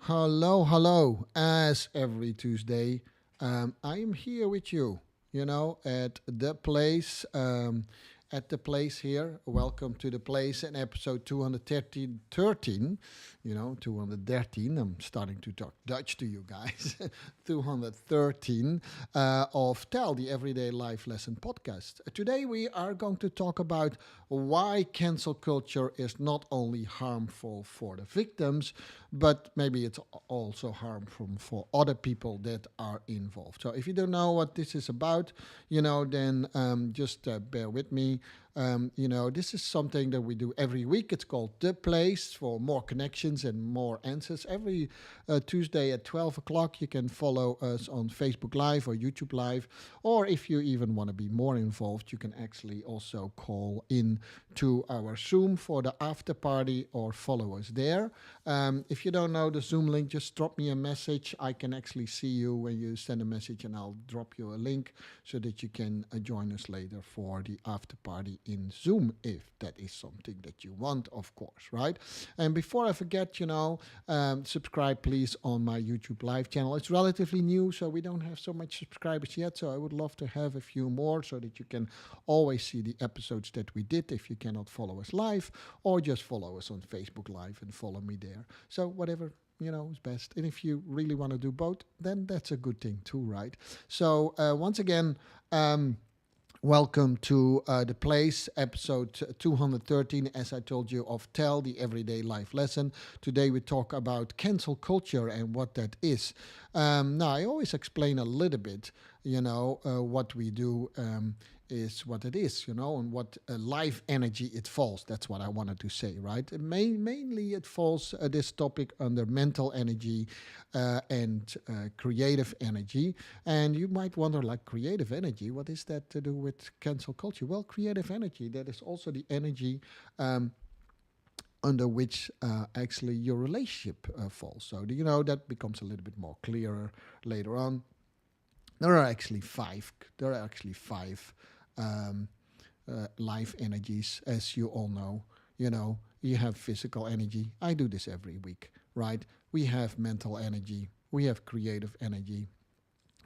Hello, hello. As every Tuesday, I am here with you, at the place. At the place here. Welcome to the place in episode 213. 213. I'm starting to talk Dutch to you guys. 213 of Tell, the Everyday Life Lesson podcast. Today we are going to talk about why cancel culture is not only harmful for the victims, but maybe it's also harmful for other people that are involved. So if you don't know what this is about, then just bear with me. This is something that we do every week. It's called The Place for more connections and more answers. Every Tuesday at 12 o'clock, you can follow us on Facebook Live or YouTube Live. Or if you even want to be more involved, you can actually also call in to our Zoom for the after party or follow us there. If you don't know the Zoom link, just drop me a message. I can actually see you when you send a message, and I'll drop you a link so that you can join us later for the after party in Zoom, if that is something that you want, of course, right? And before I forget, subscribe please on my YouTube Live channel. It's relatively new, so we don't have so much subscribers yet, so I would love to have a few more so that you can always see the episodes that we did if you cannot follow us live, or just follow us on Facebook Live and follow me there. So whatever is best. And if you really want to do both, then that's a good thing too, right? So once again, welcome to The Place, episode 213, as I told you, of Tell, the Everyday Life Lesson. Today we talk about cancel culture and what that is. Now, I always explain a little bit, what we do is what it is, and what life energy it falls. That's what I wanted to say, right? Mainly it falls, this topic, under mental energy and creative energy. And you might wonder, like, creative energy, what is that to do with cancel culture? Well, creative energy, that is also the energy under which actually your relationship falls. So, that becomes a little bit more clearer later on. There are actually five. Life energies, as you all know. You have physical energy. I do this every week, right? We have mental energy. We have creative energy.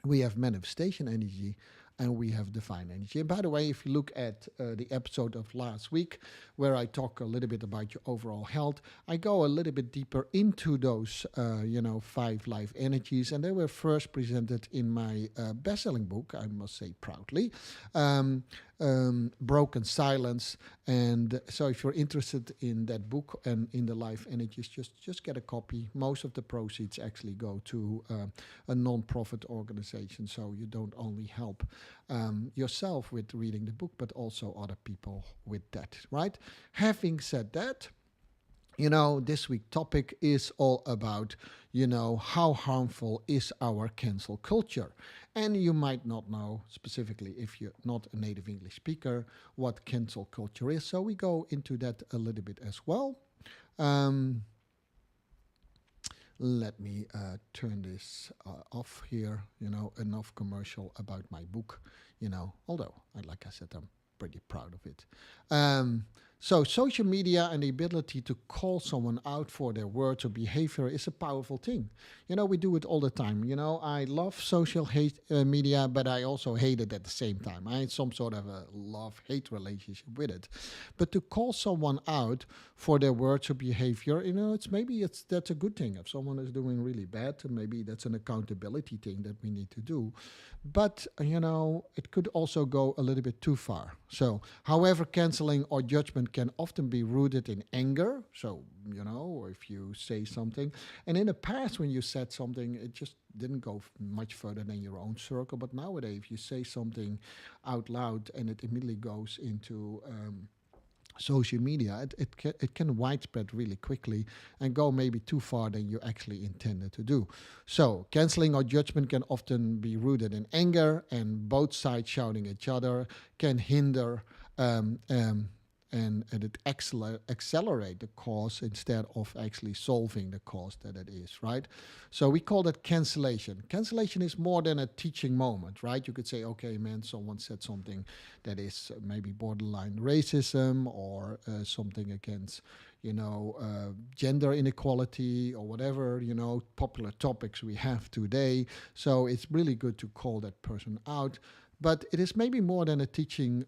We have manifestation energy, and we have divine energy. And by the way, if you look at the episode of last week, where I talk a little bit about your overall health, I go a little bit deeper into those, five life energies. And they were first presented in my best-selling book, I must say proudly, Broken Silence. And so if you're interested in that book and in the life energies, just get a copy. Most of the proceeds actually go to a non-profit organization, so you don't only help yourself with reading the book, but also other people with that, right? Having said that, this week's topic is all about, how harmful is our cancel culture. And you might not know specifically, if you're not a native English speaker, what cancel culture is. So we go into that a little bit as well. Let me turn this off here. Enough commercial about my book, although, like I said, I'm pretty proud of it. So social media and the ability to call someone out for their words or behavior is a powerful thing. We do it all the time. I love social media, but I also hate it at the same time. I had some sort of a love-hate relationship with it. But to call someone out for their words or behavior, that's a good thing. If someone is doing really bad, maybe that's an accountability thing that we need to do. But, it could also go a little bit too far. So, however, canceling or judgment can often be rooted in anger. So, or if you say something. And in the past, when you said something, it just didn't go much further than your own circle. But nowadays, if you say something out loud and it immediately goes into social media, it can widespread really quickly and go maybe too far than you actually intended to do. So canceling or judgment can often be rooted in anger, and both sides shouting at each other can hinder and it accelerate the cause instead of actually solving the cause that it is, right? So we call that cancellation. Cancellation is more than a teaching moment, right? You could say, okay, man, someone said something that is maybe borderline racism or something against, gender inequality or whatever, popular topics we have today. So it's really good to call that person out. But it is maybe more than a teaching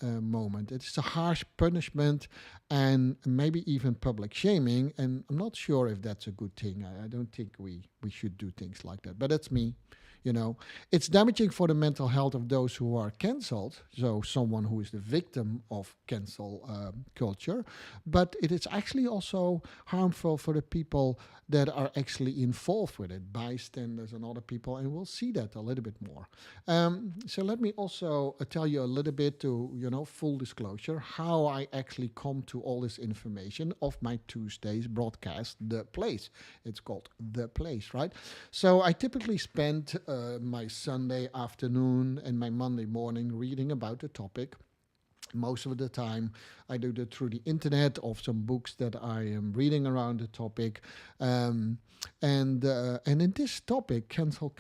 moment. It's a harsh punishment and maybe even public shaming. And I'm not sure if that's a good thing. I don't think we should do things like that. But that's me. It's damaging for the mental health of those who are cancelled, so someone who is the victim of cancel culture, but it is actually also harmful for the people that are actually involved with it, bystanders and other people, and we'll see that a little bit more. So let me also tell you a little bit to, full disclosure, how I actually come to all this information of my Tuesday's broadcast, The Place. It's called The Place, right? So I typically spend my Sunday afternoon and my Monday morning reading about the topic. Most of the time, I do that through the internet of some books that I am reading around the topic, and in this topic, cancel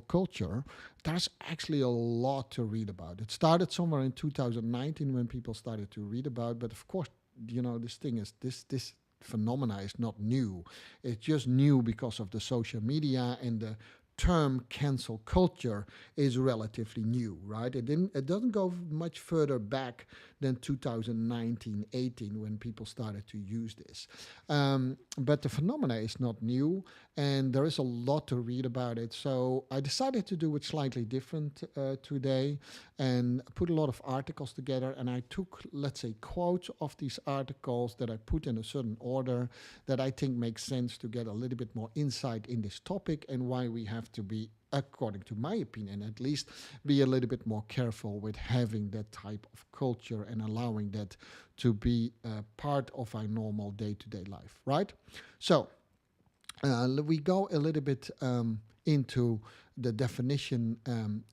culture, there's actually a lot to read about. It started somewhere in 2019 when people started to read about, but of course, this phenomena is not new. It's just new because of the social media, and the term cancel culture is relatively new, right? It doesn't go much further back than 2019-18 when people started to use this. But the phenomena is not new, and there is a lot to read about it. So I decided to do it slightly different today and put a lot of articles together. And I took, let's say, quotes of these articles that I put in a certain order that I think makes sense to get a little bit more insight in this topic and why we have to be, according to my opinion at least, be a little bit more careful with having that type of culture and allowing that to be part of our normal day-to-day life, right? So we go a little bit into the definition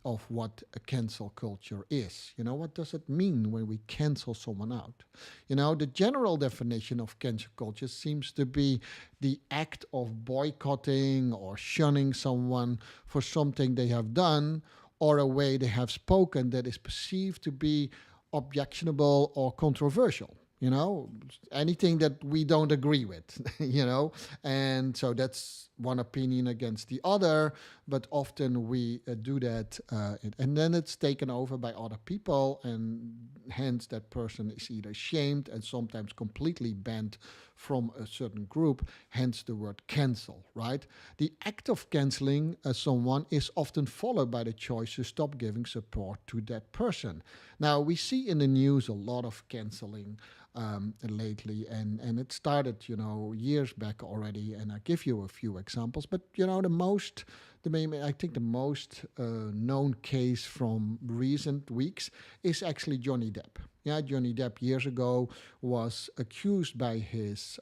of what a cancel culture is. What does it mean when we cancel someone out? The general definition of cancel culture seems to be the act of boycotting or shunning someone for something they have done or a way they have spoken that is perceived to be objectionable or controversial. Anything that we don't agree with, and so that's one opinion against the other, but often we do that, and then it's taken over by other people, and hence that person is either shamed and sometimes completely banned from a certain group, hence the word cancel, right? The act of canceling someone is often followed by the choice to stop giving support to that person. Now, we see in the news a lot of canceling lately, and it started, years back already. And I give you a few examples, but I think the most known case from recent weeks is actually Johnny Depp. Yeah, Johnny Depp years ago was accused by his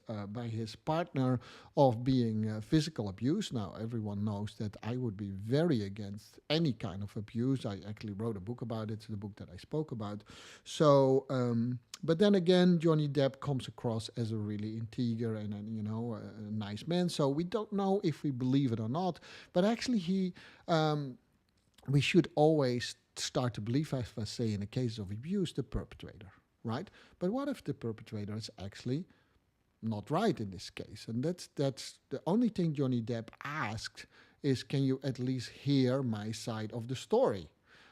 partner of being physical abuse. Now everyone knows that I would be very against any kind of abuse. I actually wrote a book about it, the book that I spoke about. So, but then again, Johnny Depp comes across as a really integer and a nice man. So we don't know if we believe it or not. But actually, we should always start to believe, as I say, in a case of abuse, the perpetrator, right? But what if the perpetrator is actually not right in this case? And that's the only thing Johnny Depp asked is, can you at least hear my side of the story?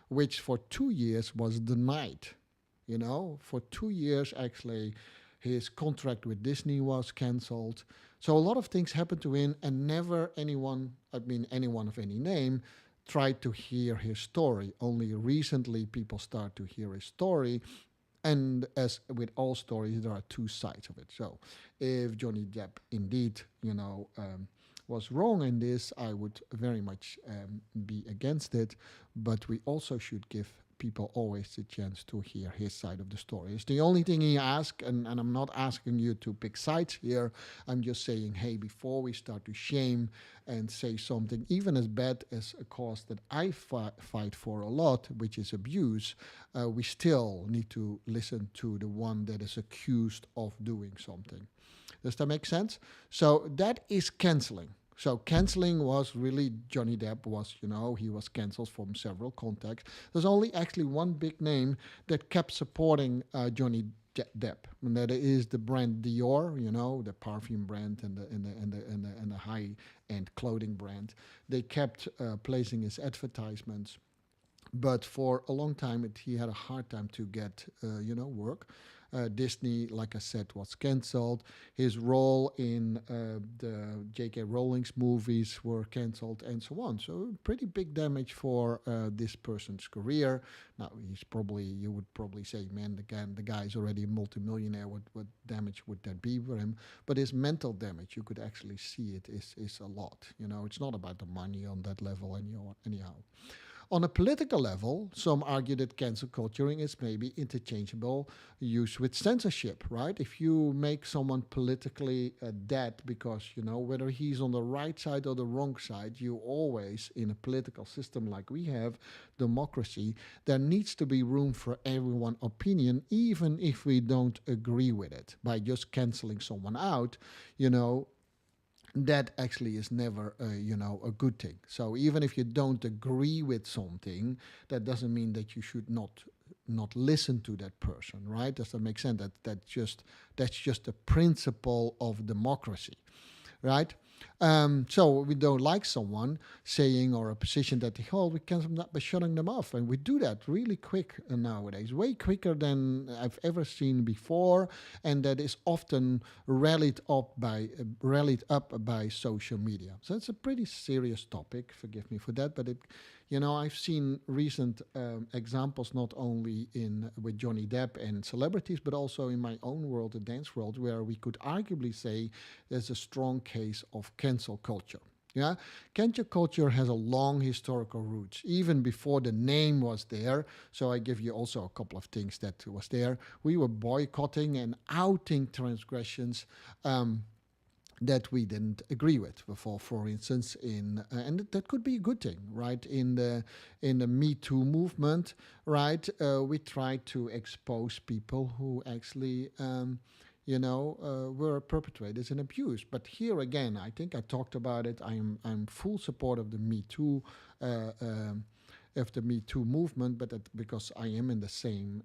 Which for 2 years was denied. For 2 years, actually, his contract with Disney was cancelled. So a lot of things happened to him, and never anyone of any name, tried to hear his story. Only recently people start to hear his story. And as with all stories, there are two sides of it. So if Johnny Depp indeed, was wrong in this, I would very much be against it. But we also should give people always the chance to hear his side of the story. It's the only thing he asks, and I'm not asking you to pick sides here. I'm just saying, hey, before we start to shame and say something even as bad as a cause that I fight for a lot, which is abuse, we still need to listen to the one that is accused of doing something. Does that make sense? So that is canceling. So canceling was really Johnny Depp was, he was cancelled from several contexts. There's only actually one big name that kept supporting Johnny Depp, and that is the brand Dior, the perfume brand and the high end clothing brand. They kept placing his advertisements, but for a long time he had a hard time to get work. Disney, like I said, was cancelled. His role in the J.K. Rowling's movies were cancelled, and so on. So pretty big damage for this person's career. Now you would probably say, man, the guy is already a multimillionaire. What damage would that be for him? But his mental damage, you could actually see it is a lot. It's not about the money on that level anyhow. On a political level, some argue that cancel culture is maybe interchangeable use with censorship, right? If you make someone politically dead because, whether he's on the right side or the wrong side, you always, in a political system like we have, democracy, there needs to be room for everyone's opinion, even if we don't agree with it. By just canceling someone out, that actually is never a good thing. So even if you don't agree with something, that doesn't mean that you should not listen to that person, right? Does that make sense? That's just a principle of democracy, right? So we don't like someone saying or a position that we can by shutting them off, and we do that really quick nowadays, way quicker than I've ever seen before, and that is often rallied up by social media. So it's a pretty serious topic. Forgive me for that, but I've seen recent examples not only with Johnny Depp and celebrities, but also in my own world, the dance world, where we could arguably say there's a strong case of cancel culture. Yeah, cancel culture has a long historical roots, even before the name was there. So I give you also a couple of things that was there. We were boycotting and outing transgressions. That we didn't agree with before, for instance, and that could be a good thing, right? In the Me Too movement, right? We tried to expose people who actually, were perpetrators and abuse. But here again, I think I talked about it. I'm full support of the Me Too. Of the Me Too movement, but because I am in the same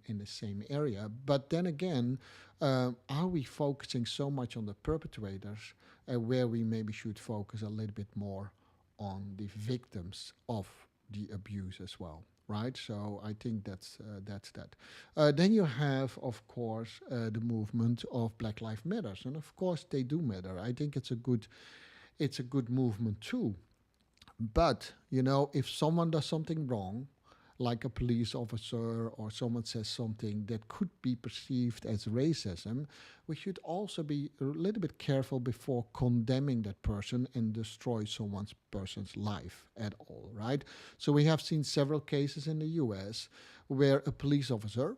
area. But then again, are we focusing so much on the perpetrators, where we maybe should focus a little bit more on the victims of the abuse as well? Right, so I think that's that. Then you have, of course, the movement of Black Lives Matters, and of course they do matter. I think it's a good movement too. But, if someone does something wrong, like a police officer or someone says something that could be perceived as racism, we should also be a little bit careful before condemning that person and destroy person's life at all, right? So we have seen several cases in the US where a police officer,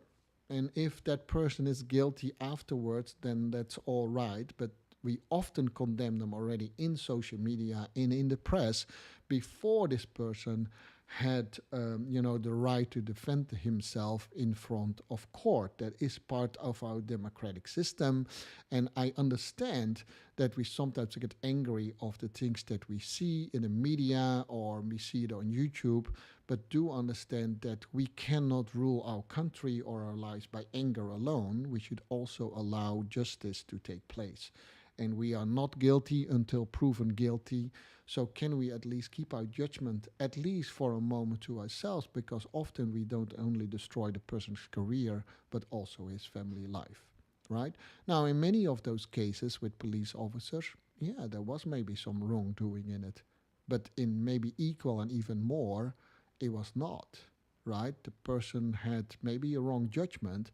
and if that person is guilty afterwards, then that's all right, but we often condemn them already in social media and in the press before this person had the right to defend himself in front of court. That is part of our democratic system, and I understand that we sometimes get angry of the things that we see in the media or we see it on YouTube, but do understand that we cannot rule our country or our lives by anger alone. We should also allow justice to take place, and we are not guilty until proven guilty. So can we at least keep our judgment, at least for a moment, to ourselves, because often we don't only destroy the person's career, but also his family life, right? Now, in many of those cases with police officers, yeah, there was maybe some wrongdoing in it, but in maybe equal and even more, it was not, right? The person had maybe a wrong judgment,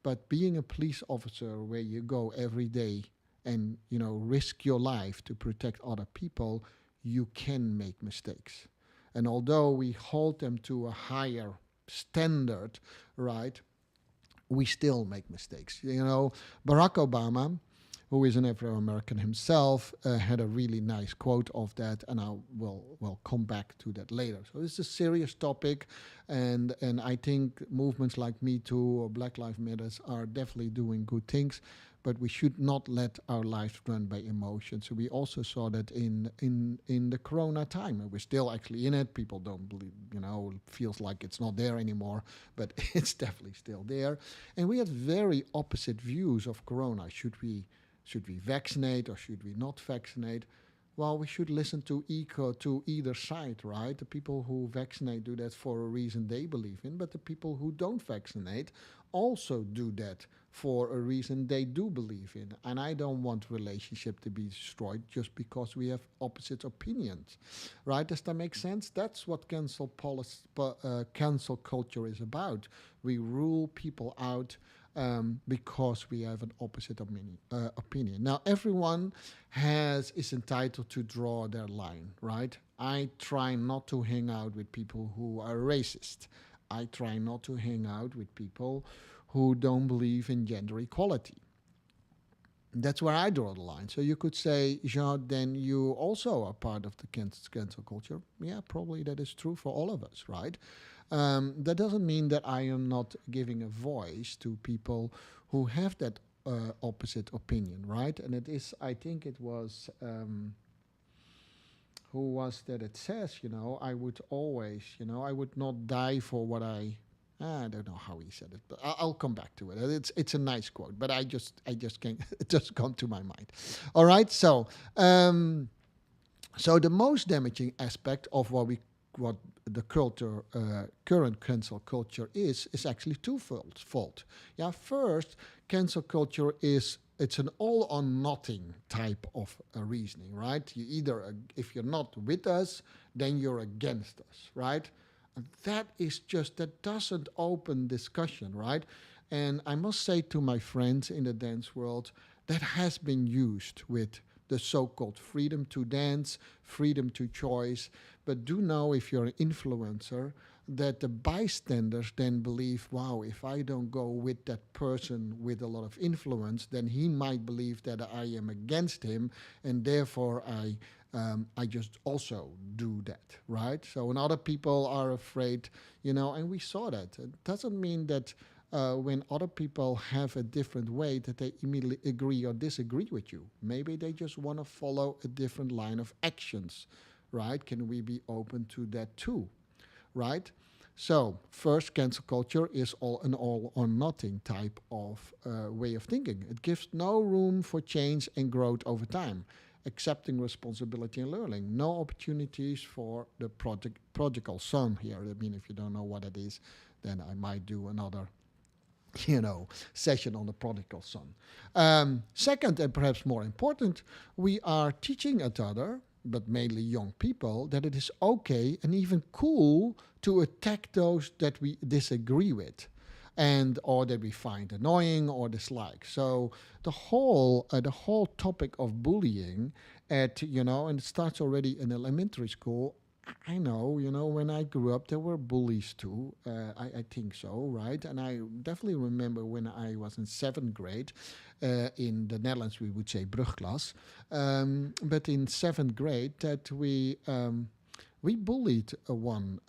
but being a police officer where you go every day and risk your life to protect other people, you can make mistakes. And although we hold them to a higher standard, right? We still make mistakes. Barack Obama, who is an Afro-American himself, had a really nice quote of that, and I will come back to that later. So this is a serious topic, and I think movements like Me Too or Black Lives Matter are definitely doing good things, but we should not let our lives run by emotion. So we also saw that in the Corona time, and we're still actually in it. People don't believe, it feels like it's not there anymore, but it's definitely still there. And we had very opposite views of Corona. Should we vaccinate or should we not vaccinate? Well, we should listen to either side, right? The people who vaccinate do that for a reason they believe in, but the people who don't vaccinate also do that for a reason they do believe in. And I don't want relationship to be destroyed just because we have opposite opinions, right? Does that make sense? That's what cancel culture is about. We rule people out because we have an opposite opinion. Now, everyone is entitled to draw their line, right? I try not to hang out with people who are racist. I try not to hang out with people who don't believe in gender equality. That's where I draw the line. So you could say, Jean, then you also are part of the cancel culture. Yeah, probably that is true for all of us, right? That doesn't mean that I am not giving a voice to people who have that opposite opinion, right? And it is, I think it was, who was that it says, I would always, I would not die for what I don't know how he said it, but I'll come back to it. It's a nice quote, but I just can't, it just come to my mind. All right, so the most damaging aspect of what the current cancel culture is actually twofold. Yeah, first, cancel culture it's an all or nothing type of reasoning, right? You either, if you're not with us, then you're against us, right? And that doesn't open discussion, right? And I must say to my friends in the dance world, that has been used with the so-called freedom to dance, freedom to choice. But do know, if you're an influencer, that the bystanders then believe, wow, if I don't go with that person with a lot of influence, then he might believe that I am against him, and therefore I just also do that, right? So when other people are afraid, and we saw that. It doesn't mean that when other people have a different way that they immediately agree or disagree with you. Maybe they just want to follow a different line of actions, right? Can we be open to that too, right? So first, cancel culture is an all or nothing type of way of thinking. It gives no room for change and growth over time. Accepting responsibility and learning. No opportunities for the prodigal son here. I mean, if you don't know what it is, then I might do another session on the prodigal son. Second, and perhaps more important, we are teaching each other, but mainly young people, that it is okay and even cool to attack those that we disagree with, and or that we find annoying or dislike. So the whole topic of bullying and it starts already in elementary school. I know, when I grew up, there were bullies too. I think so, right? And I definitely remember when I was in seventh grade, in the Netherlands we would say brugklas, but in seventh grade that we bullied one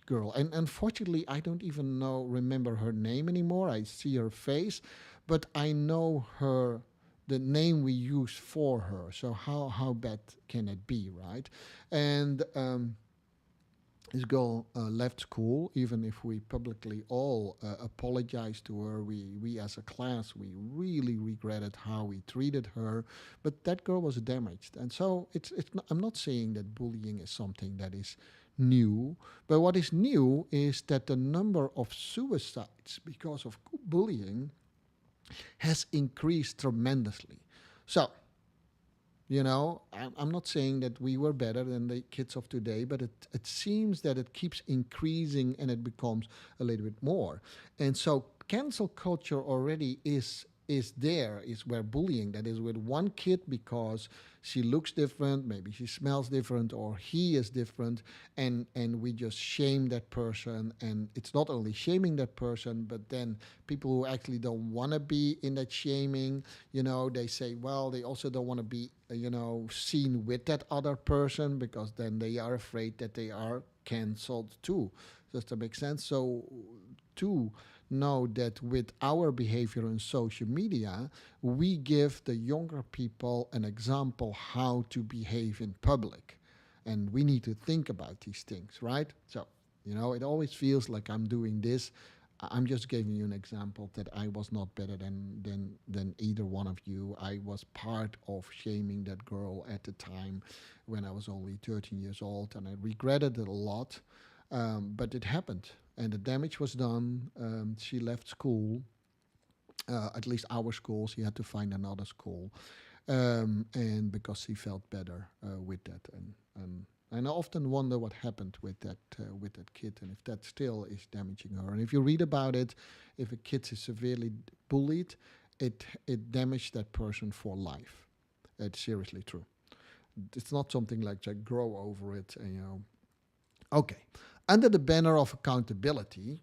girl, and unfortunately I don't even remember her name anymore. I see her face, but I know the name we use for her. So how bad can it be, right? And this girl left school, even if we publicly all apologized to her. We as a class, we really regretted how we treated her, but that girl was damaged. And so I'm not saying that bullying is something that is new, but what is new is that the number of suicides because of bullying has increased tremendously. So, I'm not saying that we were better than the kids of today, but it seems that it keeps increasing and it becomes a little bit more. And so cancel culture already is is there is where bullying, that is with one kid because she looks different, maybe she smells different, or he is different, and we just shame that person. And it's not only shaming that person, but then people who actually don't want to be in that shaming, they say, well, they also don't want to be seen with that other person, because then they are afraid that they are cancelled too. Does that make sense? So to know that with our behavior on social media, we give the younger people an example how to behave in public. And we need to think about these things, right? So, it always feels like I'm doing this. I'm just giving you an example that I was not better than either one of you. I was part of shaming that girl at the time when I was only 13 years old, and I regretted it a lot. But it happened, and the damage was done. She left school, at least our school. She had to find another school, and because she felt better with that. And I often wonder what happened with that kid, and if that still is damaging her. And if you read about it, if a kid is severely bullied, it damaged that person for life. It's seriously true. It's not something like just grow over it and Okay. Under the banner of accountability,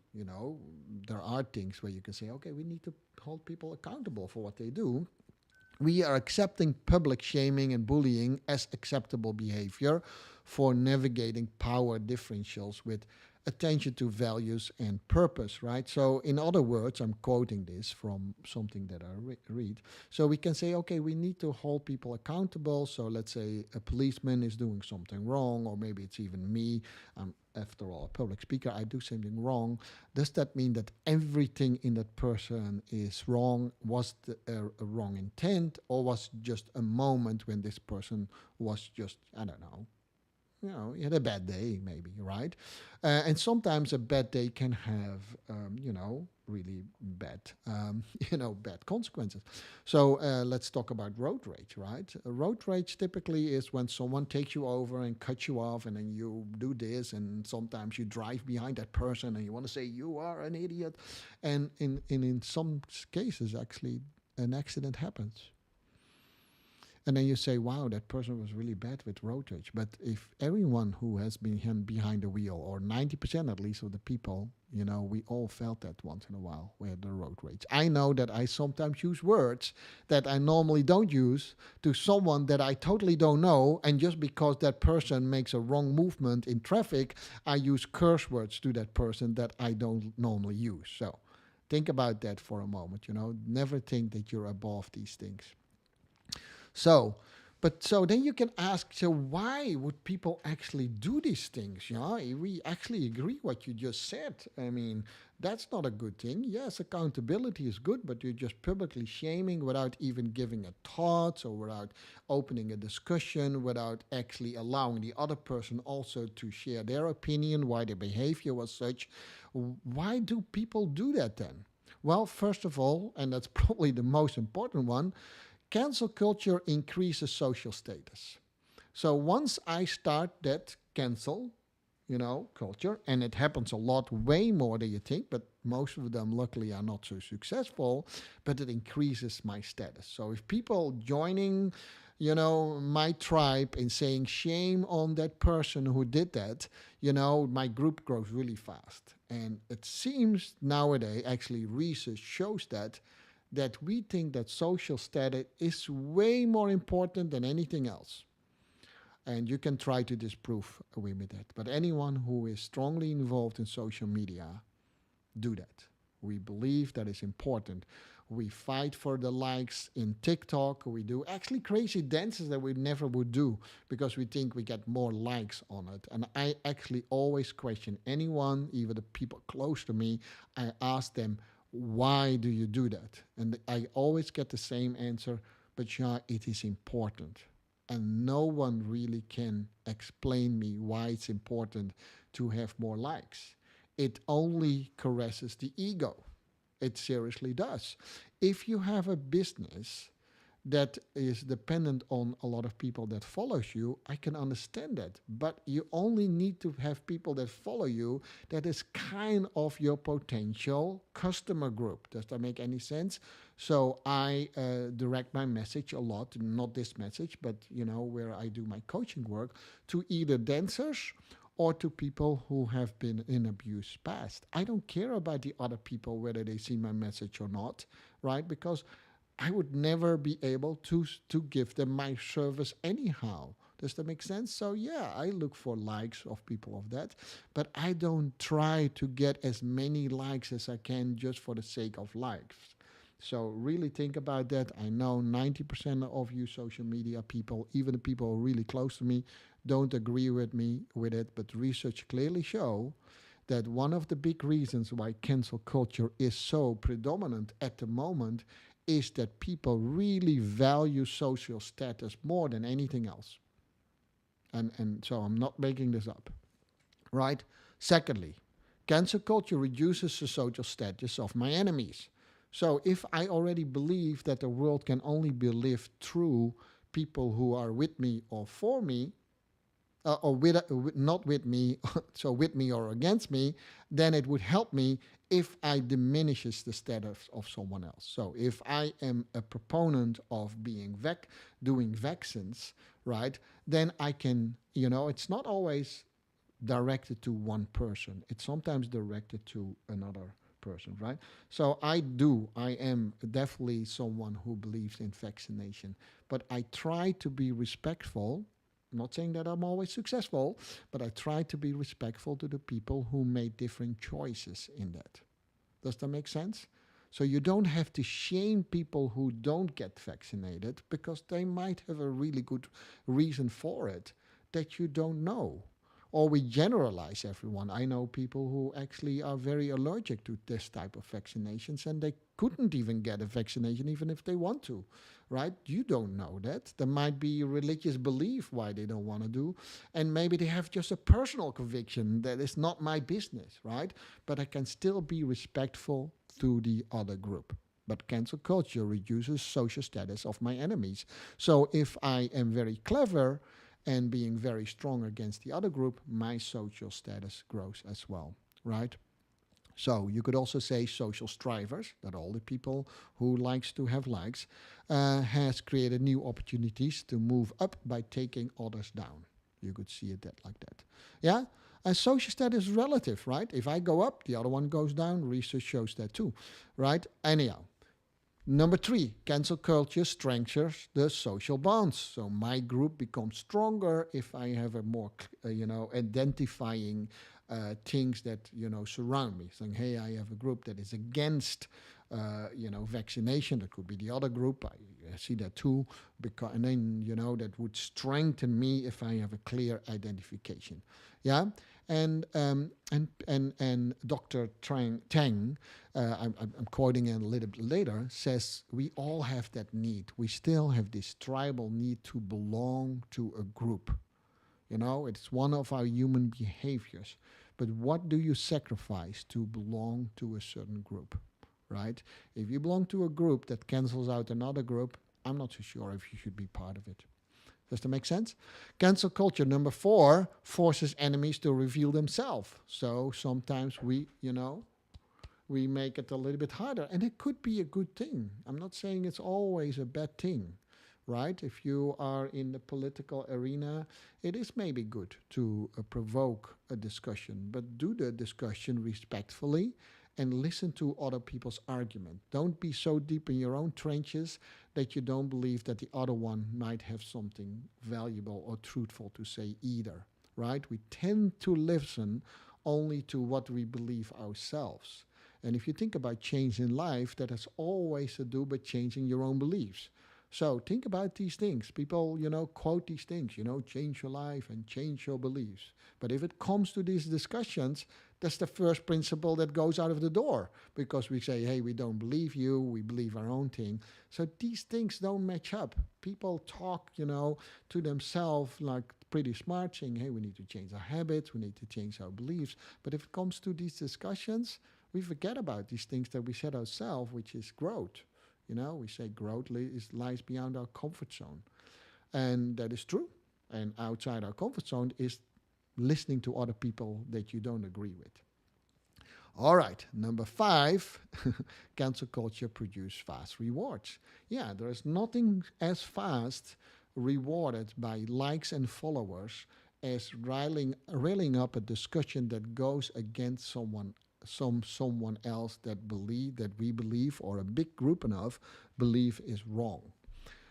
there are things where you can say, okay, we need to hold people accountable for what they do. We are accepting public shaming and bullying as acceptable behavior for navigating power differentials with attention to values and purpose, right? So, in other words, I'm quoting this from something that I read. So, we can say, okay, we need to hold people accountable. So, let's say a policeman is doing something wrong, or maybe it's even me. After all, a public speaker, I do something wrong. Does that mean that everything in that person is wrong? Was a wrong intent, or was just a moment when this person was just, I don't know, he had a bad day, maybe, right? And sometimes a bad day can have, really bad, bad consequences. So let's talk about road rage, right? Road rage typically is when someone takes you over and cuts you off, and then you do this, and sometimes you drive behind that person and you want to say, you are an idiot. And in some cases, actually, an accident happens. And then you say, wow, that person was really bad with road rage. But if everyone who has been behind the wheel, or 90% at least of the people, we all felt that once in a while, we had the road rage. I know that I sometimes use words that I normally don't use to someone that I totally don't know. And just because that person makes a wrong movement in traffic, I use curse words to that person that I don't normally use. So think about that for a moment, Never think that you're above these things. So then you can ask, so why would people actually do these things? We actually agree what you just said. I mean, that's not a good thing. Yes, accountability is good, but you're just publicly shaming without even giving a thought, or without opening a discussion, without actually allowing the other person also to share their opinion, why their behavior was such. Why do people do that then? Well, first of all, and that's probably the most important one, cancel culture increases social status. So once I start that cancel, culture, and it happens a lot, way more than you think, but most of them luckily are not so successful, but it increases my status. So if people joining, my tribe in saying shame on that person who did that, my group grows really fast. And it seems nowadays, actually research shows that we think that social status is way more important than anything else. And you can try to disprove away with that. But anyone who is strongly involved in social media, do that. We believe that is important. We fight for the likes in TikTok. We do actually crazy dances that we never would do because we think we get more likes on it. And I actually always question anyone, even the people close to me. I ask them, why do you do that? And I always get the same answer, but yeah, it is important. And no one really can explain me why it's important to have more likes. It only caresses the ego. It seriously does. If you have a business that is dependent on a lot of people that follows you, I can understand that. But you only need to have people that follow you that is kind of your potential customer group. Does that make any sense? So I direct my message a lot, not this message, but where I do my coaching work, to either dancers or to people who have been in abuse past. I don't care about the other people whether they see my message or not, right? Because I would never be able to give them my service anyhow. Does that make sense? So yeah, I look for likes of people of that, but I don't try to get as many likes as I can just for the sake of likes. So really think about that. I know 90% of you social media people, even the people who are really close to me, don't agree with me with it, but research clearly show that one of the big reasons why cancel culture is so predominant at the moment is that people really value social status more than anything else. And so I'm not making this up, right? Secondly, cancel culture reduces the social status of my enemies. So if I already believe that the world can only be lived through people who are with me or for me, or not with me, so with me or against me, then it would help me if I diminishes the status of someone else. So if I am a proponent of doing vaccines, right, then I can, it's not always directed to one person. It's sometimes directed to another person, right? So I am definitely someone who believes in vaccination, but I try to be respectful. I'm not saying that I'm always successful, but I try to be respectful to the people who made different choices in that. Does that make sense? So you don't have to shame people who don't get vaccinated because they might have a really good reason for it that you don't know. Or we generalize everyone. I know people who actually are very allergic to this type of vaccinations and they couldn't even get a vaccination even if they want to, right? You don't know that. There might be a religious belief why they don't want to do, and maybe they have just a personal conviction that is not my business, right? But I can still be respectful to the other group. But cancel culture reduces social status of my enemies. So if I am very clever and being very strong against the other group, my social status grows as well, right? So you could also say social strivers, that all the people who likes to have likes, has created new opportunities to move up by taking others down. You could see it that like that. Yeah? Social status is relative, right? If I go up, the other one goes down. Research shows that too, right? Anyhow, number three, cancel culture strengthens the social bonds. So my group becomes stronger if I have a more, identifying things that surround me. Saying, hey, I have a group that is against, vaccination. That could be the other group. I see that too. And then that would strengthen me if I have a clear identification. Yeah. And Dr. Tang, I'm quoting it a little bit later, says we all have that need. We still have this tribal need to belong to a group. It's one of our human behaviors. But what do you sacrifice to belong to a certain group, right? If you belong to a group that cancels out another group, I'm not so sure if you should be part of it. Does that make sense? Cancel culture, number 4, forces enemies to reveal themselves. So sometimes we make it a little bit harder. And it could be a good thing. I'm not saying it's always a bad thing, right? If you are in the political arena, it is maybe good to provoke a discussion, but do the discussion respectfully and listen to other people's argument. Don't be so deep in your own trenches that you don't believe that the other one might have something valuable or truthful to say either, right? We tend to listen only to what we believe ourselves. And if you think about change in life, that has always to do with changing your own beliefs. So think about these things. People, quote these things, change your life and change your beliefs. But if it comes to these discussions, that's the first principle that goes out of the door because we say, hey, we don't believe you, we believe our own thing. So these things don't match up. People talk, to themselves like pretty smart, saying, hey, we need to change our habits, we need to change our beliefs. But if it comes to these discussions, we forget about these things that we said ourselves, which is growth. We say growth lies beyond our comfort zone. And that is true. And outside our comfort zone is listening to other people that you don't agree with. All right, number 5, cancel culture produce fast rewards. Yeah, there is nothing as fast rewarded by likes and followers as railing up a discussion that goes against someone else that we believe or a big group enough believe is wrong.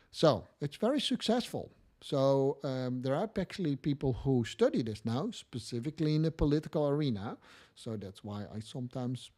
So it's very successful. So there are actually people who study this now, specifically in the political arena. So that's why I sometimes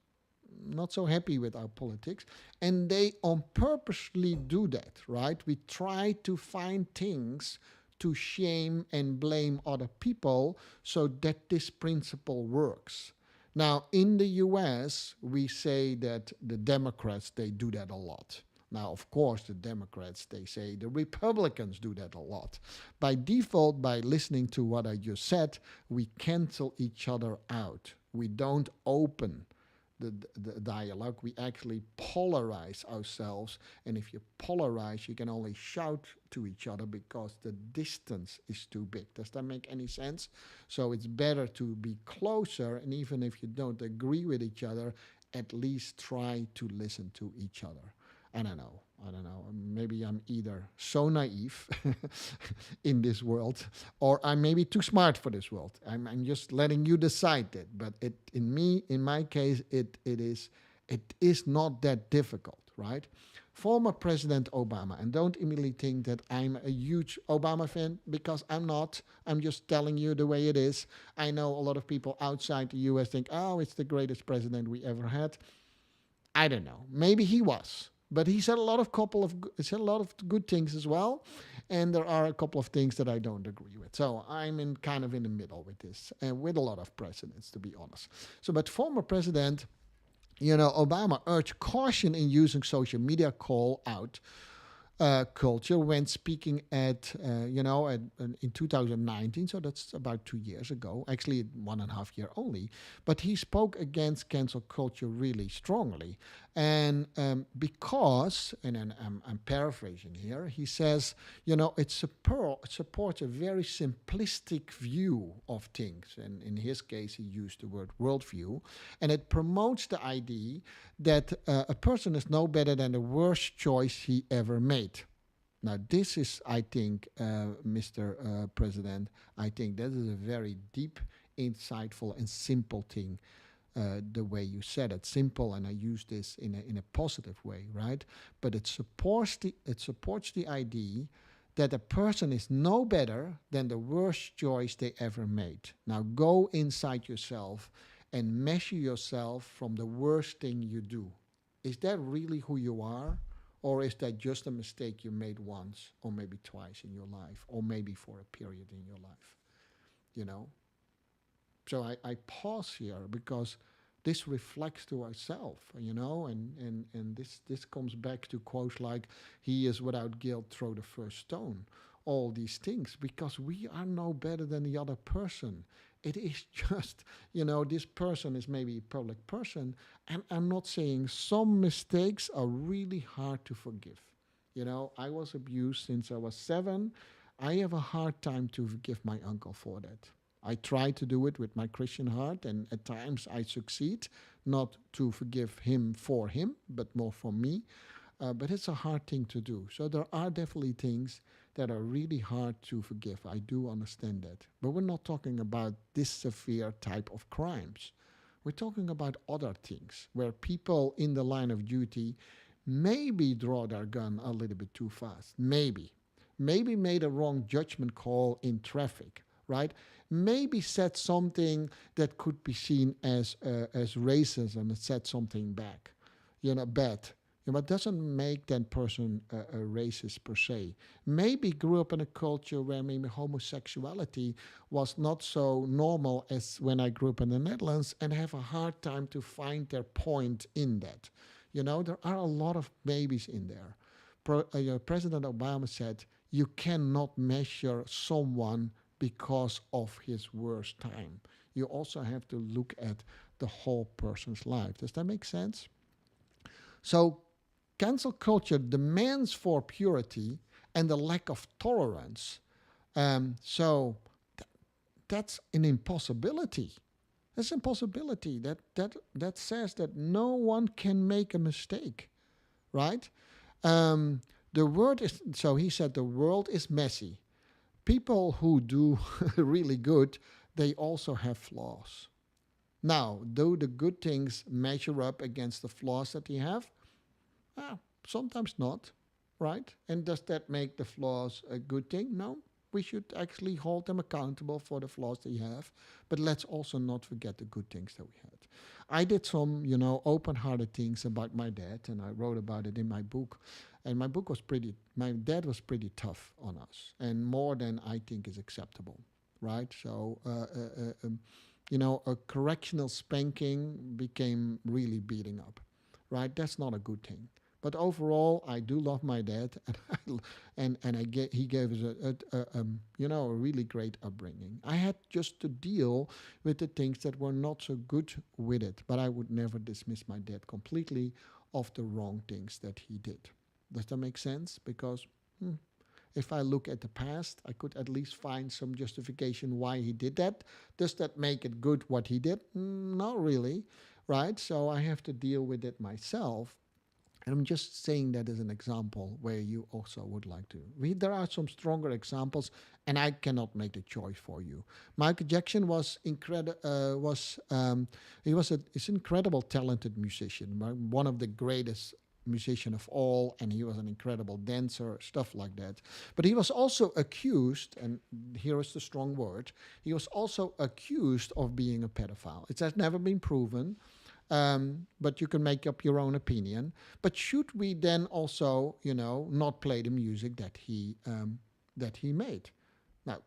not so happy with our politics. And they on purposely do that, right? We try to find things to shame and blame other people so that this principle works. Now, in the US, we say that the Democrats, they do that a lot. Now, of course, the Democrats, they say the Republicans do that a lot. By default, by listening to what I just said, we cancel each other out. We don't open the dialogue. We actually polarize ourselves. And if you polarize, you can only shout to each other because the distance is too big. Does that make any sense? So it's better to be closer. And even if you don't agree with each other, at least try to listen to each other. I don't know. Maybe I'm either so naive in this world, or I'm maybe too smart for this world. I'm just letting you decide it. But in my case, it is not that difficult, right? Former President Obama, and don't immediately think that I'm a huge Obama fan, because I'm not. I'm just telling you the way it is. I know a lot of people outside the US think, oh, it's the greatest president we ever had. I don't know. Maybe he was. But he said a lot of good things as well, and there are a couple of things that I don't agree with. So I'm kind of in the middle with this, and with a lot of presidents, to be honest. So, but former president, Obama urged caution in using social media call out culture when speaking in 2019. So that's about 2 years ago, actually 1.5 years only. But he spoke against cancel culture really strongly, and because, and then I'm paraphrasing here, he says, it supports a very simplistic view of things, and in his case, he used the word worldview, and it promotes the idea that a person is no better than the worst choice he ever made. Now, this is, I think, Mr. President, I think that is a very deep, insightful, and simple thing. The way you said it, simple, and I use this in a positive way, right? But it supports the idea that a person is no better than the worst choice they ever made. Now, go inside yourself and measure yourself from the worst thing you do. Is that really who you are? Or is that just a mistake you made once, or maybe twice in your life, or maybe for a period in your life? So I pause here because this reflects to ourselves, and this comes back to quotes like, he is without guilt, throw the first stone. All these things, because we are no better than the other person. It is just, this person is maybe a public person, and I'm not saying some mistakes are really hard to forgive. I was abused since I was 7. I have a hard time to forgive my uncle for that. I try to do it with my Christian heart, and at times I succeed, not to forgive him for him, but more for me. But it's a hard thing to do. So there are definitely things that are really hard to forgive. I do understand that. But we're not talking about this severe type of crimes. We're talking about other things where people in the line of duty maybe draw their gun a little bit too fast. Maybe made a wrong judgment call in traffic, right? Maybe said something that could be seen as racism and said something back, bad. But doesn't make that person a racist per se. Maybe grew up in a culture where maybe homosexuality was not so normal as when I grew up in the Netherlands, and have a hard time to find their point in that. There are a lot of babies in there. President Obama said, you cannot measure someone because of his worst time. You also have to look at the whole person's life. Does that make sense? So Cancel culture demands for purity and the lack of tolerance. So that's an impossibility. That's an impossibility. That says that no one can make a mistake, right? Um, the word is so he said the world is messy. People who do really good, they also have flaws. Now, do the good things measure up against the flaws that they have? Ah, sometimes not, right? And does that make the flaws a good thing? No. We should actually hold them accountable for the flaws they have, but let's also not forget the good things that we had. I did some, open-hearted things about my dad, and I wrote about it in my book. And my dad was pretty tough on us, and more than I think is acceptable, right? So, a correctional spanking became really beating up, right? That's not a good thing. But overall, I do love my dad, and he gave us a really great upbringing. I had just to deal with the things that were not so good with it, but I would never dismiss my dad completely of the wrong things that he did. Does that make sense? Because if I look at the past, I could at least find some justification why he did that. Does that make it good what he did? Not really, right? So I have to deal with it myself. And I'm just saying that as an example where you also would like to. There are some stronger examples, and I cannot make the choice for you. Michael Jackson was incredible. He's an incredible talented musician, one of the greatest musician of all, and he was an incredible dancer, stuff like that. But he was also accused, and here is the strong word. He was also accused of being a pedophile. It has never been proven. But you can make up your own opinion. But should we then also, not play the music that he made? Now,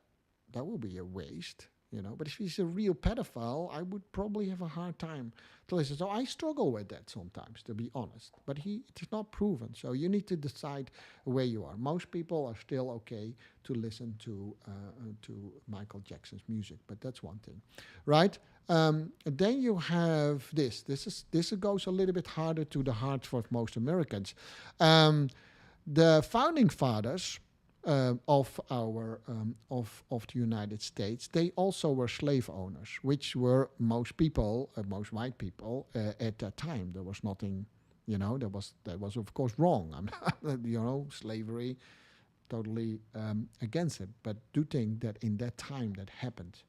that will be a waste. But if he's a real pedophile, I would probably have a hard time to listen. So I struggle with that sometimes, to be honest. But it is not proven. So you need to decide where you are. Most people are still okay to listen to Michael Jackson's music, but that's one thing, right? Then you have this. This goes a little bit harder to the heart for most Americans. The founding fathers of the United States, they also were slave owners, which were most people, most white people at that time. There was nothing, that was of course wrong. Slavery, totally against it. But do think that in that time that happened,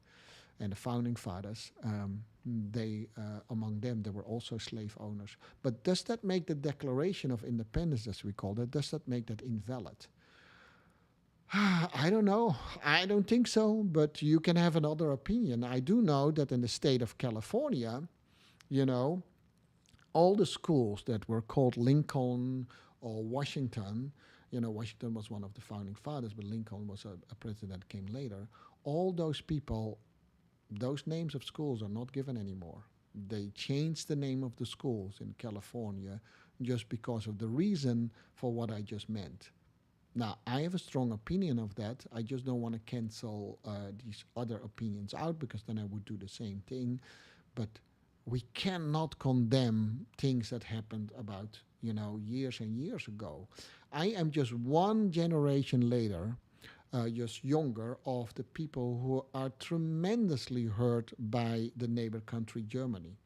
and the founding fathers, among them, there were also slave owners. But does that make the Declaration of Independence, as we call it, does that make that invalid? I don't know. I don't think so, but you can have another opinion. I do know that in the state of California, you know, all the schools that were called Lincoln or Washington, Washington was one of the founding fathers, but Lincoln was a president that came later. All those people, those names of schools are not given anymore. They changed the name of the schools in California just because of the reason for what I just meant. Now, I have a strong opinion of that. I just don't want to cancel these other opinions out, because then I would do the same thing. But we cannot condemn things that happened about, years and years ago. I am just one generation later, just younger, of the people who are tremendously hurt by the neighbor country Germany.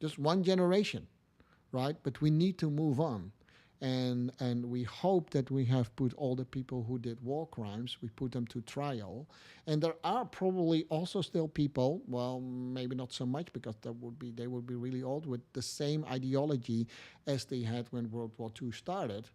Just one generation, right? But we need to move on. And we hope that we have put all the people who did war crimes, we put them to trial. And there are probably also still people, well, maybe not so much, because they would be really old, with the same ideology as they had when World War II started,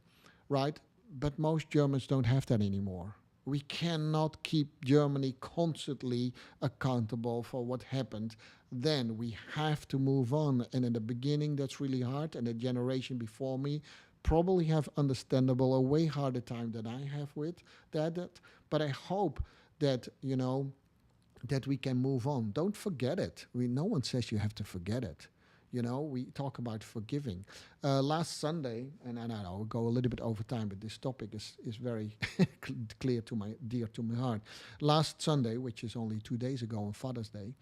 right? But most Germans don't have that anymore. We cannot keep Germany constantly accountable for what happened. Then we have to move on. And in the beginning, that's really hard. And the generation before me probably have understandable a way harder time than I have with that. But I hope that, that we can move on. Don't forget it. No one says you have to forget it. We talk about forgiving. Last Sunday, and I know I'll go a little bit over time, but this topic is very clear to dear to my heart. Last Sunday, which is only 2 days ago on Father's Day,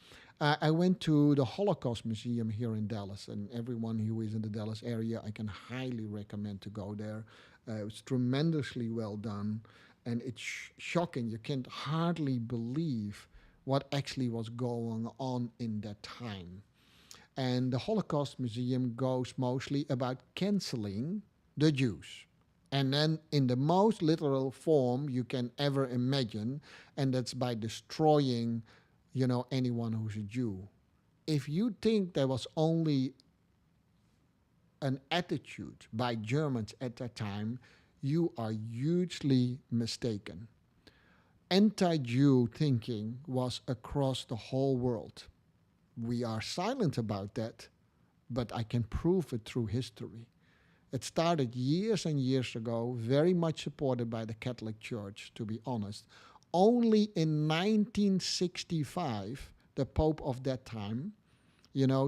I went to the Holocaust Museum here in Dallas, and everyone who is in the Dallas area, I can highly recommend to go there. It's tremendously well done, and it's shocking. You can't hardly believe what actually was going on in that time. And the Holocaust Museum goes mostly about canceling the Jews. And then, in the most literal form you can ever imagine, and that's by destroying, anyone who's a Jew. If you think there was only an attitude by Germans at that time, you are hugely mistaken. Anti-Jew thinking was across the whole world. We are silent about that, but I can prove it through history. It started years and years ago, very much supported by the Catholic Church, to be honest. Only in 1965, the Pope of that time,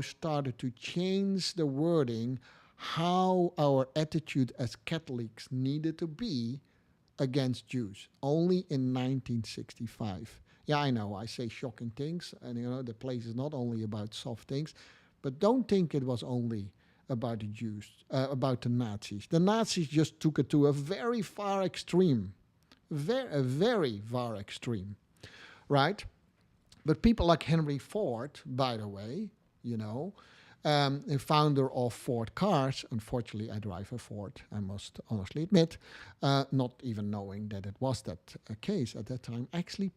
started to change the wording how our attitude as Catholics needed to be against Jews. Only in 1965. Yeah, I know, I say shocking things, and the place is not only about soft things, but don't think it was only about the Jews, about the Nazis. The Nazis just took it to a very far extreme, a very far extreme, right? But people like Henry Ford, by the way, the founder of Ford Cars. Unfortunately, I drive a Ford, I must honestly admit, not even knowing that it was that case at that time, actually,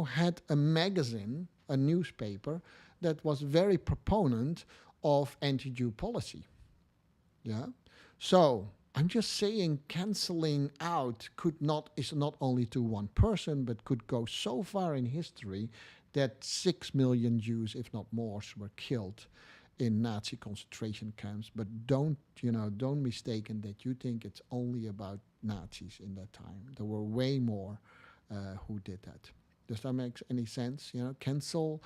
had a magazine, a newspaper, that was very proponent of anti-Jew policy. Yeah? So, I'm just saying canceling out is not only to one person, but could go so far in history that 6 million Jews, if not more, were killed in Nazi concentration camps. But don't mistaken that you think it's only about Nazis in that time. There were way more who did that. Does that make any sense? Cancel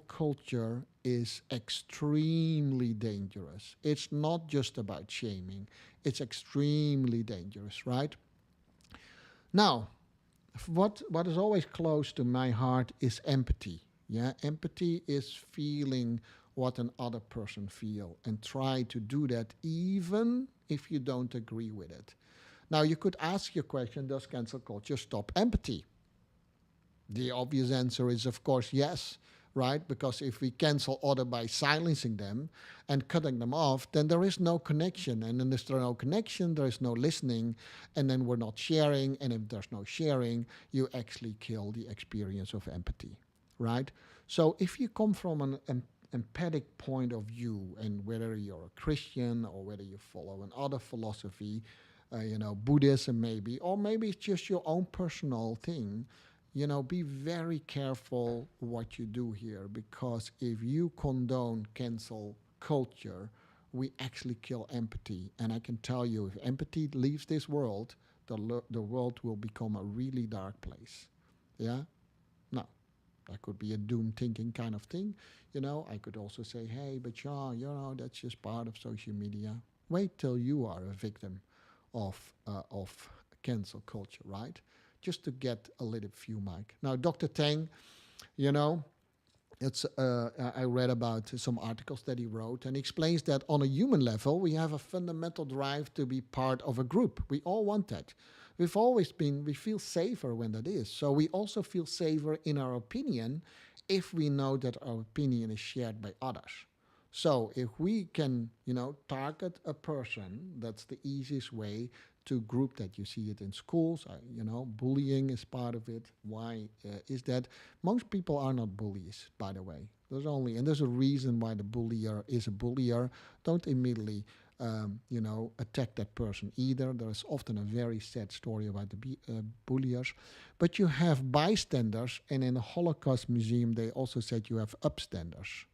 culture is extremely dangerous. It's not just about shaming. It's extremely dangerous, right? Now, what is always close to my heart is empathy. Yeah, empathy is feeling what another person feel and try to do that even if you don't agree with it. Now, you could ask your question, does cancel culture stop empathy? The obvious answer is, of course, yes, right? Because if we cancel other by silencing them and cutting them off, then there is no connection. And then if there's no connection, there is no listening, and then we're not sharing. And if there's no sharing, you actually kill the experience of empathy, right? So if you come from an empathic point of view, and whether you're a Christian or whether you follow another philosophy, Buddhism maybe, or maybe it's just your own personal thing, be very careful what you do here, because if you condone cancel culture, we actually kill empathy. And I can tell you, if empathy leaves this world, the world will become a really dark place. Yeah? Now, that could be a doom thinking kind of thing. I could also say, hey, but yeah, that's just part of social media. Wait till you are a victim of cancel culture, right? Just to get a little view, Mike. Now, Dr. Tang, I read about some articles that he wrote, and he explains that on a human level, we have a fundamental drive to be part of a group. We all want that. We feel safer when that is. So we also feel safer in our opinion if we know that our opinion is shared by others. So if we can, target a person, that's the easiest way to group that. You see it in schools, bullying is part of it. Why is that? Most people are not bullies, by the way. There's a reason why the bullier is a bullier. Don't immediately, attack that person either. There is often a very sad story about the bulliers. But you have bystanders, and in the Holocaust Museum, they also said you have upstanders.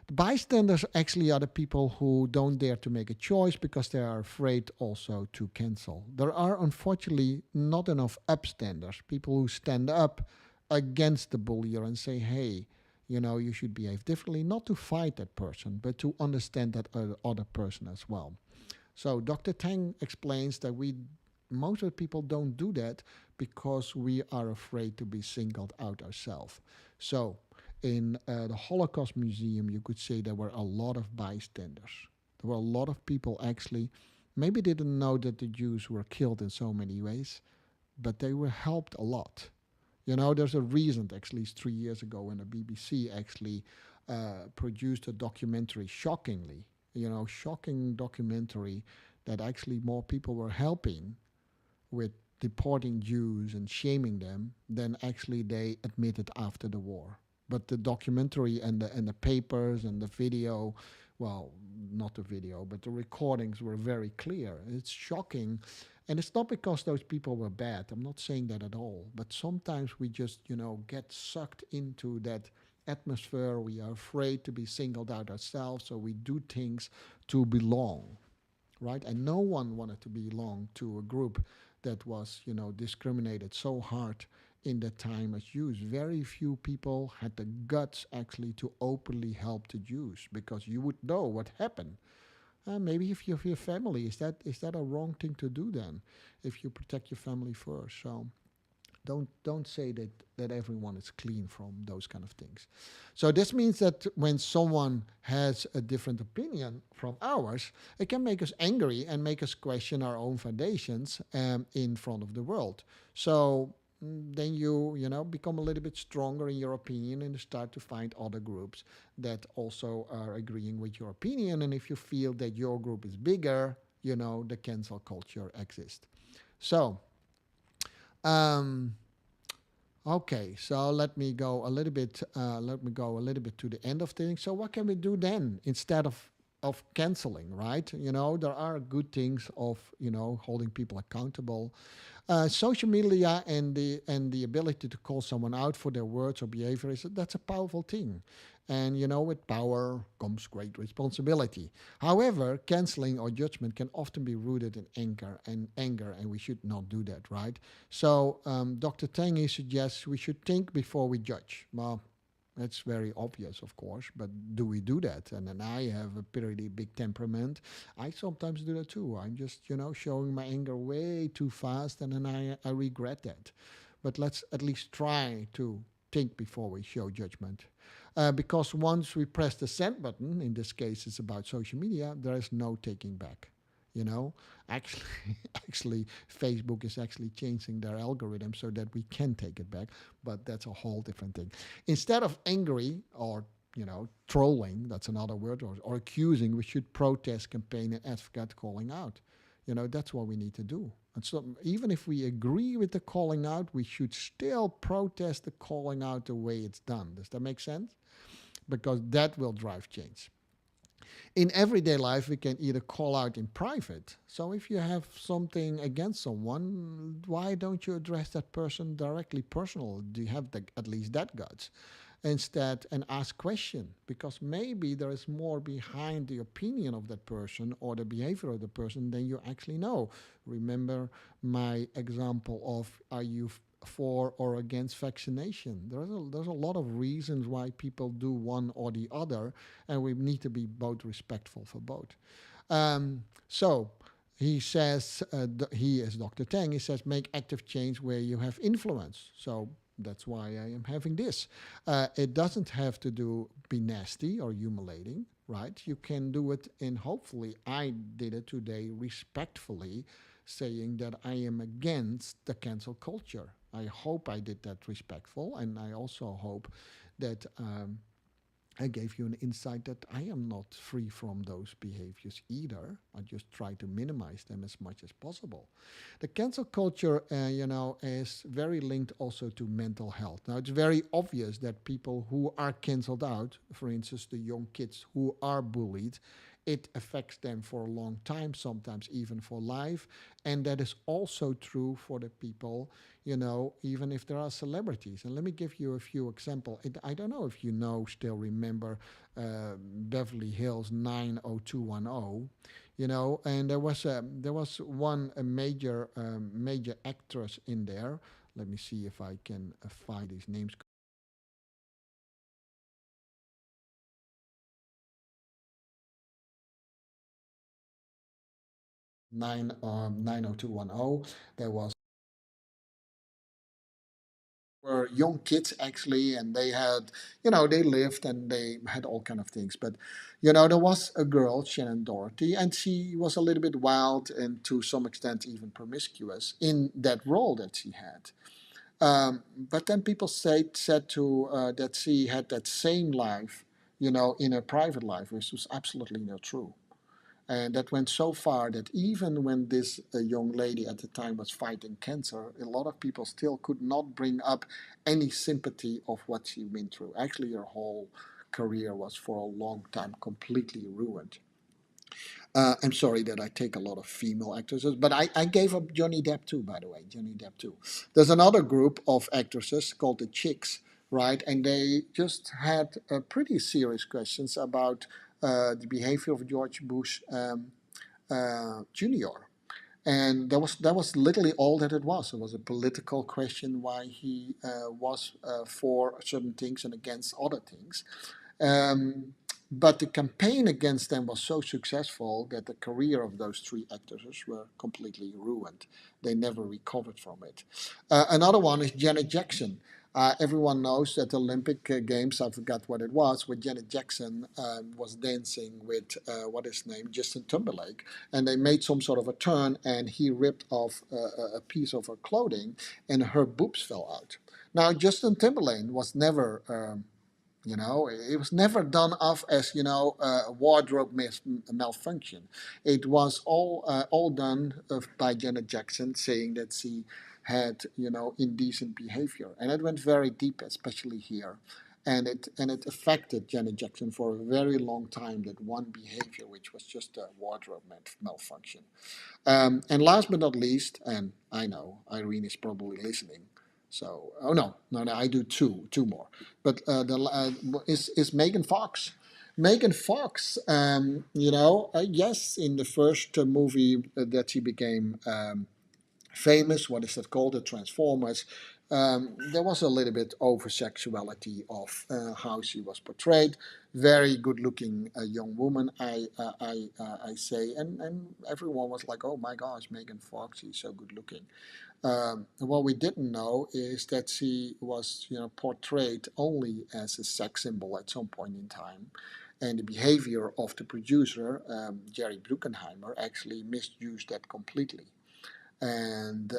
The bystanders actually are the people who don't dare to make a choice because they are afraid also to cancel. There are unfortunately not enough upstanders, people who stand up against the bullier and say, hey, You should behave differently, not to fight that person, but to understand that other person as well. So Dr. Tang explains that most of the people don't do that because we are afraid to be singled out ourselves. So in the Holocaust Museum, you could say there were a lot of bystanders. There were a lot of people actually maybe didn't know that the Jews were killed in so many ways, but they were helped a lot. There's a reason actually 3 years ago when the BBC actually produced a documentary, shocking documentary that actually more people were helping with deporting Jews and shaming them than actually they admitted after the war. But the documentary and the papers and the video, well, not the video, but the recordings were very clear. It's shocking. And it's not because those people were bad. I'm not saying that at all. But sometimes we just, get sucked into that atmosphere. We are afraid to be singled out ourselves, so we do things to belong, right? And no one wanted to belong to a group that was, discriminated so hard in that time as Jews. Very few people had the guts actually to openly help the Jews because you would know what happened. Maybe if you have your family, is that a wrong thing to do then? If you protect your family first, so don't say that everyone is clean from those kind of things. So this means that when someone has a different opinion from ours, it can make us angry and make us question our own foundations in front of the world. So then you become a little bit stronger in your opinion and start to find other groups that also are agreeing with your opinion. And if you feel that your group is bigger, the cancel culture exists. So um, okay, so let me go a little bit. Let me go a little bit to the end of things. So what can we do then instead of canceling? Right? There are good things of holding people accountable. Social media and the ability to call someone out for their words or behavior that's a powerful thing. And with power comes great responsibility. However, canceling or judgment can often be rooted in anger, and we should not do that, right? So Dr. Tangi suggests we should think before we judge. Well, that's very obvious, of course, but do we do that? And then I have a pretty big temperament. I sometimes do that too. I'm just, showing my anger way too fast, and then I regret that. But let's at least try to think before we show judgment. Because once we press the send button, in this case it's about social media, there is no taking back. Actually, actually, Facebook is actually changing their algorithm so that we can take it back, but that's a whole different thing. Instead of angry or trolling, that's another word, or accusing, we should protest, campaign, and advocate calling out. That's what we need to do. And so even if we agree with the calling out, we should still protest the calling out the way it's done. Does that make sense? Because that will drive change. In everyday life, we can either call out in private. So if you have something against someone, why don't you address that person directly, personal? Do you have at least that guts? Instead, and ask question, because maybe there is more behind the opinion of that person or the behavior of the person than you actually know. Remember my example of are you for or against vaccination? There's a lot of reasons why people do one or the other, and we need to be both respectful for both. So he says, he is Dr. Tang, he says, make active change where you have influence. So that's why I am having this. It doesn't have to be nasty or humiliating, right? You can do it in, hopefully, I did it today respectfully, saying that I am against the cancel culture. I hope I did that respectful, and I also hope that I gave you an insight that I am not free from those behaviors either. I just try to minimize them as much as possible. The cancel culture, is very linked also to mental health. Now, it's very obvious that people who are canceled out, for instance, the young kids who are bullied, it affects them for a long time, sometimes even for life. And that is also true for the people, even if there are celebrities. And let me give you a few examples. I don't know if still remember Beverly Hills 90210, and there was one major actress in there. Let me see if I can find these names 90210. There was were young kids actually, and they had, they lived and they had all kind of things. But there was a girl, Shannon Doherty, and she was a little bit wild and to some extent even promiscuous in that role that she had. But then people said to that she had that same life, in her private life, which was absolutely not true. And that went so far that even when this young lady at the time was fighting cancer, a lot of people still could not bring up any sympathy of what she went through. Actually, her whole career was for a long time completely ruined. I'm sorry that I take a lot of female actresses, but I gave up Johnny Depp too, by the way. Johnny Depp too. There's another group of actresses called the Chicks, right? And they just had pretty serious questions about the behavior of George Bush Jr. And that was literally all that it was. It was a political question why he was for certain things and against other things. Um, but the campaign against them was so successful that the career of those three actors were completely ruined. They never recovered from it. Another one is Janet Jackson. Everyone knows that the Olympic Games, I forgot what it was, where Janet Jackson was dancing with, what is his name, Justin Timberlake. And they made some sort of a turn, and he ripped off a piece of her clothing, and her boobs fell out. Now, Justin Timberlake was never it was never done off as a wardrobe malfunction. It was all done by Janet Jackson, saying that she had indecent behavior, and it went very deep, especially here, and it affected Janet Jackson for a very long time. That one behavior, which was just a wardrobe malfunction. And last but not least, and I know Irene is probably listening. So, oh no, no, no, I do two more. But is Megan Fox. Megan Fox, yes, in the first movie that she became famous, what is that called, the Transformers, there was a little bit over sexuality of how she was portrayed. Very good looking young woman, I say, and everyone was like, oh my gosh, Megan Fox, she's so good looking. What we didn't know is that she was, portrayed only as a sex symbol at some point in time, and the behavior of the producer, Jerry Bruckheimer, actually misused that completely. And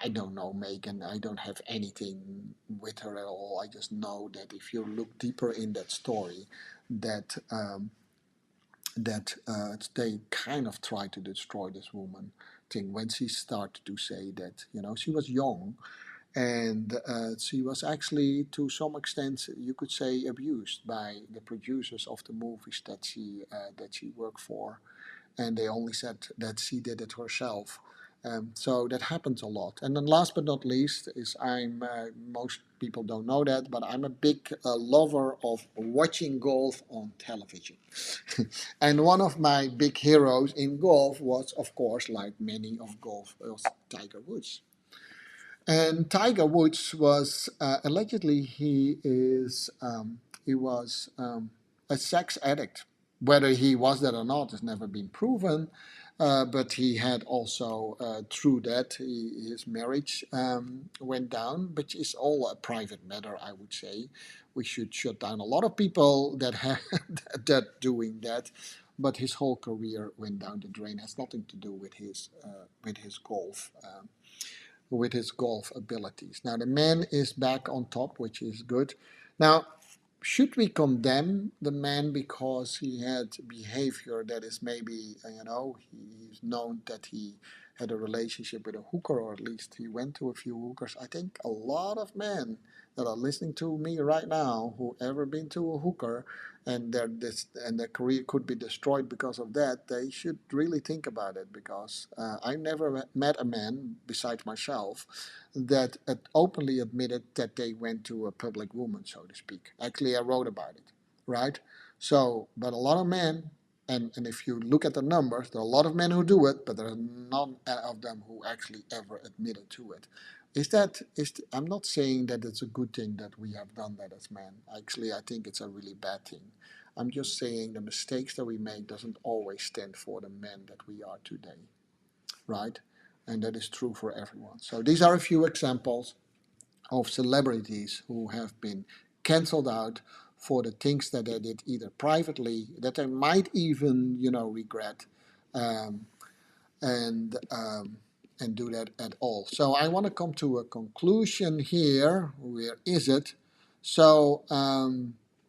I don't know Megan. I don't have anything with her at all. I just know that if you look deeper in that story, that they kind of tried to destroy this woman thing when she started to say that she was young, and she was actually to some extent, you could say, abused by the producers of the movies that she worked for, and they only said that she did it herself. So that happens a lot. And then last but not least is most people don't know that, but I'm a big lover of watching golf on television. And one of my big heroes in golf was, of course, like many of golf, was Tiger Woods. And Tiger Woods was allegedly he was a sex addict. Whether he was that or not has never been proven. But he had also, through that, his marriage went down, which is all a private matter, I would say. We should shut down a lot of people that have that doing that. But his whole career went down the drain. Has nothing to do with his golf. With his golf abilities. Now the man is back on top, which is good. Now, should we condemn the man because he had behavior that is maybe, he's known that he had a relationship with a hooker, or at least he went to a few hookers. I think a lot of men that are listening to me right now who ever been to a hooker and their career could be destroyed because of that, they should really think about it, because I never met a man besides myself that openly admitted that they went to a public woman, so to speak. Actually, I wrote about it, right? So, but a lot of men, and if you look at the numbers, there are a lot of men who do it, but there are none of them who actually ever admitted to it. I'm not saying that it's a good thing that we have done that as men. Actually, I think it's a really bad thing. I'm just saying the mistakes that we make doesn't always stand for the men that we are today, right? And that is true for everyone. So these are a few examples of celebrities who have been cancelled out for the things that they did either privately that they might even regret, um, and um, and do that at all. So I want to come to a conclusion here. Where is it? So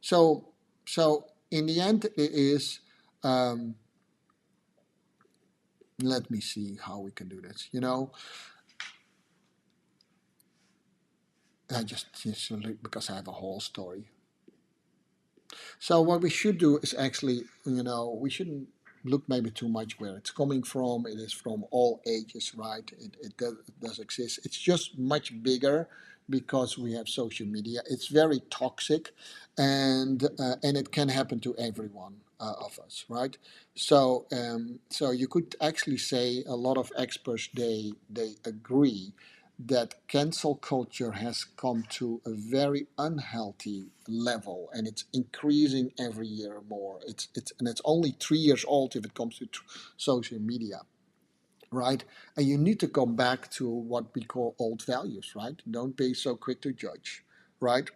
so so in the end it is. Um, let me see how we can do this. I just because I have a whole story. So what we should do is actually, we shouldn't look maybe too much where it's coming from. It is from all ages, right? It does exist. It's just much bigger because we have social media. It's very toxic, and it can happen to everyone of us, right? So you could actually say a lot of experts they agree that cancel culture has come to a very unhealthy level, and it's increasing every year more. It's only 3 years old if it comes to social media, right? And you need to come back to what we call old values, right? Don't be so quick to judge, right?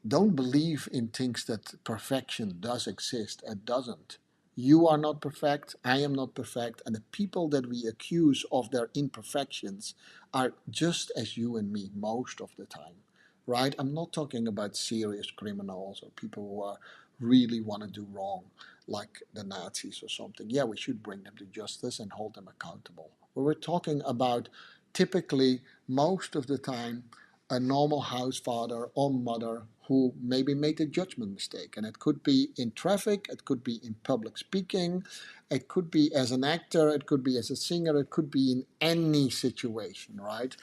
Don't believe in things that perfection does exist. It doesn't. You are not perfect. I am not perfect. And the people that we accuse of their imperfections are just as you and me most of the time, right? I'm not talking about serious criminals or people who are really want to do wrong, like the Nazis or something. Yeah, we should bring them to justice and hold them accountable. But we're talking about typically most of the time a normal house father or mother who maybe made a judgment mistake. And it could be in traffic, it could be in public speaking, it could be as an actor, it could be as a singer, it could be in any situation, right?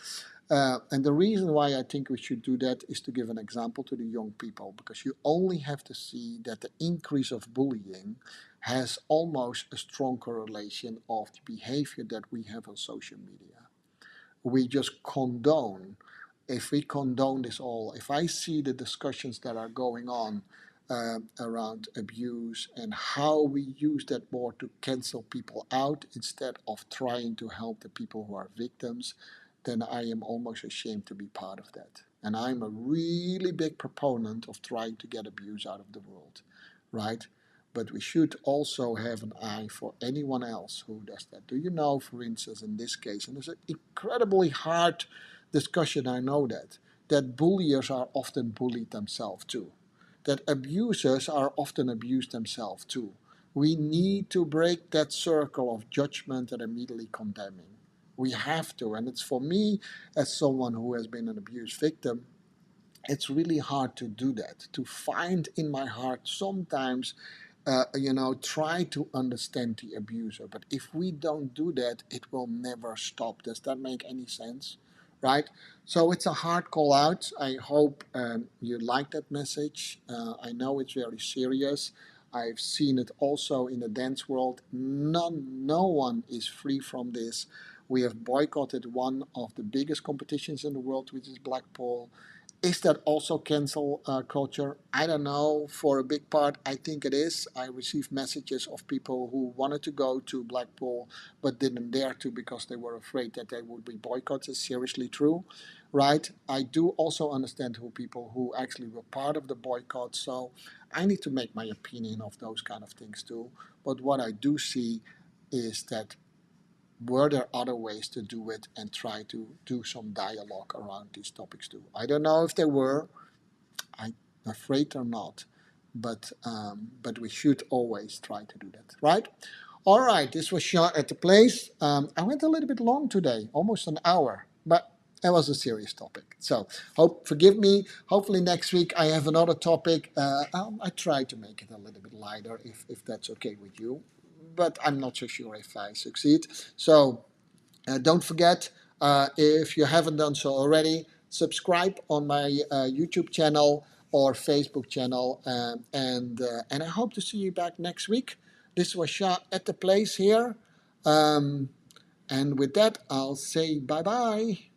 And the reason why I think we should do that is to give an example to the young people, because you only have to see that the increase of bullying has almost a strong correlation of the behavior that we have on social media. We just condone. If we condone this all, if I see the discussions that are going on around abuse and how we use that more to cancel people out instead of trying to help the people who are victims, then I am almost ashamed to be part of that. And I'm a really big proponent of trying to get abuse out of the world, right? But we should also have an eye for anyone else who does that. Do you know, for instance, in this case, and it's an incredibly hard discussion, I know that bulliers are often bullied themselves too, that abusers are often abused themselves too. We need to break that circle of judgment and immediately condemning. We have to, and it's for me, as someone who has been an abuse victim, it's really hard to do that, to find in my heart sometimes try to understand the abuser. But if we don't do that, it will never stop. Does that make any sense? Right? So it's a hard call out. I hope you like that message. I know it's very serious. I've seen it also in the dance world. No one is free from this. We have boycotted one of the biggest competitions in the world, which is Blackpool. Is that also cancel culture? I don't know. For a big part, I think it is. I received messages of people who wanted to go to Blackpool but didn't dare to because they were afraid that they would be boycotted. Seriously true, right? I do also understand who people who actually were part of the boycott. So I need to make my opinion of those kind of things too. But what I do see is that were there other ways to do it and try to do some dialogue around these topics too? I don't know if there were. I'm afraid they're not. But we should always try to do that, right? All right, this was shot at the place. I went a little bit long today, almost an hour, but it was a serious topic. So forgive me. Hopefully next week I have another topic. I try to make it a little bit lighter if that's okay with you, but I'm not so sure if I succeed. So don't forget, if you haven't done so already, subscribe on my YouTube channel or Facebook channel, and I hope to see you back next week. This was shot at the place here, and with that, I'll say bye bye.